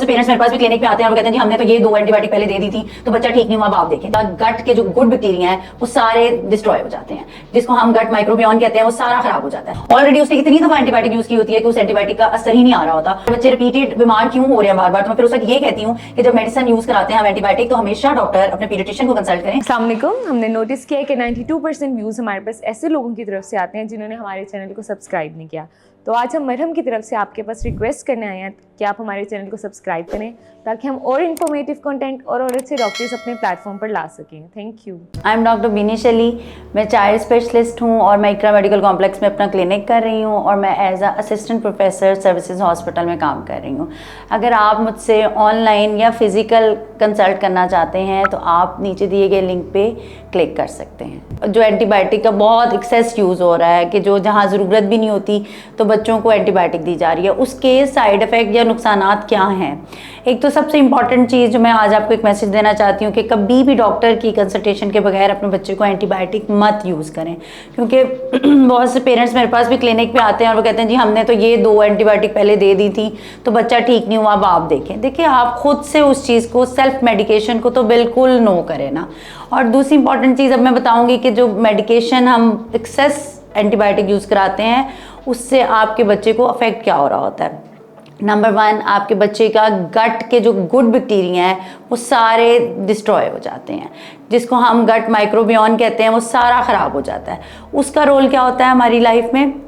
से पेरेंट्स मेरे पास भी क्लिनिक पे आते हैं और कहते हैं जी हमने तो ये 2 एंटीबायोटिक पहले दे दी थी तो बच्चा ठीक नहीं हुआ, अब आप देखें गट के जो गुड बैक्टीरिया हैं वो सारे डिस्ट्रॉय हो जाते हैं, जिसको हम गट माइक्रोबियोम कहते हैं, वो सारा खराब हो जाता है। ऑलरेडी उसने इतनी दफा एंटीबायोटिक यूज की होती है कि उस एंटीबायोटिक का असर ही नहीं आ रहा होता। बच्चे रिपीटेड बीमार क्यों हो रहे हैं बार बार, तो मैं फिर उसको ये कहती हूँ कि जब मेडिसिन यूज कराते हैं हम एंटीबायोटिक तो हमेशा डॉक्टर अपने पीडियाट्रिशियन को कंसल्ट करें। अस्सलाम वालेकुम। हमने नोटिस किया है कि 92% व्यूज़ हमारे पास ऐसे लोगों की तरफ से आते हैं जिन्होंने हमारे चैनल को सब्सक्राइब नहीं किया। तो आज हम मरहम की तरफ से आपके पास रिक्वेस्ट करने आए हैं कि आप हमारे चैनल को सब्सक्राइब करें ताकि हम और इन्फॉर्मेटिव कंटेंट और अच्छे डॉक्टर्स अपने प्लेटफॉर्म पर ला सकें। Thank you. I am doctor Binish Ali, मैं चाइल्ड स्पेशलिस्ट हूँ और मैं इकरा मेडिकल कॉम्प्लेक्स में अपना क्लिनिक कर रही हूँ और मैं as a assistant professor services hospital में काम कर रही हूँ। अगर आप मुझसे ऑनलाइन या फिज़िकल कंसल्ट करना चाहते हैं तो आप नीचे दिए गए लिंक पे क्लिक कर सकते हैं। जो एंटीबायोटिक का बहुत एक्सेस यूज़ हो रहा है कि जो जहाँ ज़रूरत भी नहीं होती तो बच्चों को एंटीबायोटिक दी जा रही है, उसके साइड इफ़ेक्ट या नुकसानात क्या हैं। एक तो सबसे इंपॉर्टेंट चीज़ जो मैं आज आपको एक मैसेज देना चाहती हूँ कि कभी भी डॉक्टर की कंसल्टेशन के बगैर अपने बच्चे को एंटीबायोटिक मत यूज़ करें, क्योंकि बहुत से पेरेंट्स मेरे पास भी क्लिनिक पे आते हैं और वो कहते हैं जी हमने तो ये 2 एंटीबायोटिक पहले दे दी थी तो बच्चा ठीक नहीं हुआ, अब आप देखें। देखिए आप खुद से उस चीज़ को, सेल्फ मेडिकेशन को तो बिल्कुल नो करें ना। और दूसरी इंपॉर्टेंट चीज़ अब मैं बताऊँगी कि जो मेडिकेशन हम एक्सेस एंटीबायोटिक यूज़ कराते हैं उससे आपके बच्चे को अफेक्ट क्या हो रहा होता है। नंबर 1, आपके बच्चे का गट के जो गुड बैक्टीरिया हैं वो सारे डिस्ट्रॉय हो जाते हैं, जिसको हम गट माइक्रोबियोम कहते हैं, वो सारा ख़राब हो जाता है। उसका रोल क्या होता है हमारी लाइफ में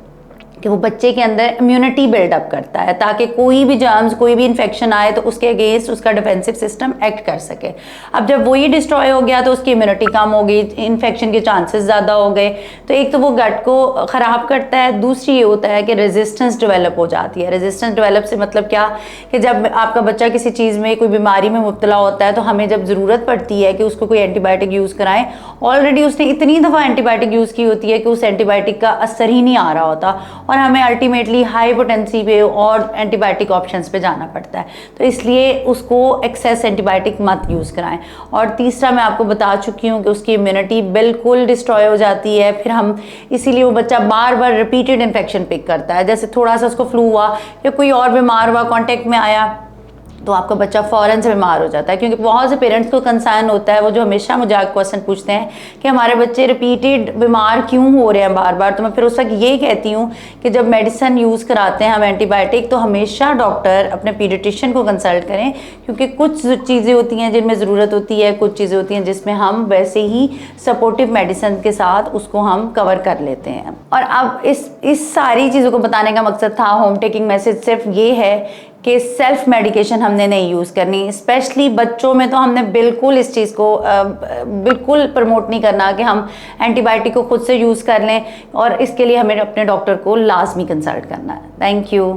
कि वो बच्चे के अंदर इम्यूनिटी बिल्डअप करता है ताकि कोई भी जर्म्स, कोई भी इन्फेक्शन आए तो उसके अगेंस्ट उसका डिफेंसिव सिस्टम एक्ट कर सके। अब जब वही डिस्ट्रॉय हो गया तो उसकी इम्यूनिटी कम हो गई, इन्फेक्शन के चांसेस ज़्यादा हो गए। तो एक तो वो गट को ख़राब करता है, दूसरी ये होता है कि रेजिस्टेंस डेवलप हो जाती है। रेजिस्टेंस डेवलप से मतलब क्या कि जब आपका बच्चा किसी चीज़ में, कोई बीमारी में मुब्तला होता है तो हमें जब ज़रूरत पड़ती है कि उसको कोई एंटीबायोटिक यूज़ कराएं, ऑलरेडी उसने इतनी दफ़ा एंटीबायोटिक यूज़ की होती है कि उस एंटीबायोटिक का असर ही नहीं आ रहा होता और हमें अल्टीमेटली हाई पोटेंसी पे और एंटीबायोटिक ऑप्शंस पे जाना पड़ता है। तो इसलिए उसको एक्सेस एंटीबायोटिक मत यूज़ कराएं। और तीसरा मैं आपको बता चुकी हूँ कि उसकी इम्यूनिटी बिल्कुल डिस्ट्रॉय हो जाती है। फिर हम इसीलिए वो बच्चा बार बार रिपीटेड इन्फेक्शन पिक करता है। जैसे थोड़ा सा उसको फ्लू हुआ या कोई और बीमार हुआ, कॉन्टेक्ट में आया तो आपका बच्चा फ़ौरन से बीमार हो जाता है। क्योंकि बहुत से पेरेंट्स को कंसर्न होता है, वो जो हमेशा मुझे क्वेश्चन पूछते हैं कि हमारे बच्चे रिपीटेड बीमार क्यों हो रहे हैं बार बार। तो मैं फिर उस वक्त ये कहती हूँ कि जब मेडिसिन यूज़ कराते हैं हम एंटीबायोटिक तो हमेशा डॉक्टर अपने पीडियाट्रिशियन को कंसल्ट करें, क्योंकि कुछ चीज़ें होती हैं जिनमें ज़रूरत होती है, कुछ चीज़ें होती हैं जिसमें हम वैसे ही सपोर्टिव मेडिसिन के साथ उसको हम कवर कर लेते हैं। और अब इस सारी चीज़ों को बताने का मकसद था, होम टेकिंग मैसेज सिर्फ ये है कि सेल्फ मेडिकेशन हमने नहीं यूज़ करनी। स्पेशली बच्चों में तो हमने बिल्कुल इस चीज़ को बिल्कुल प्रमोट नहीं करना कि हम एंटीबायोटिक को खुद से यूज़ कर लें, और इसके लिए हमें अपने डॉक्टर को लाजमी कंसल्ट करना है। Thank you.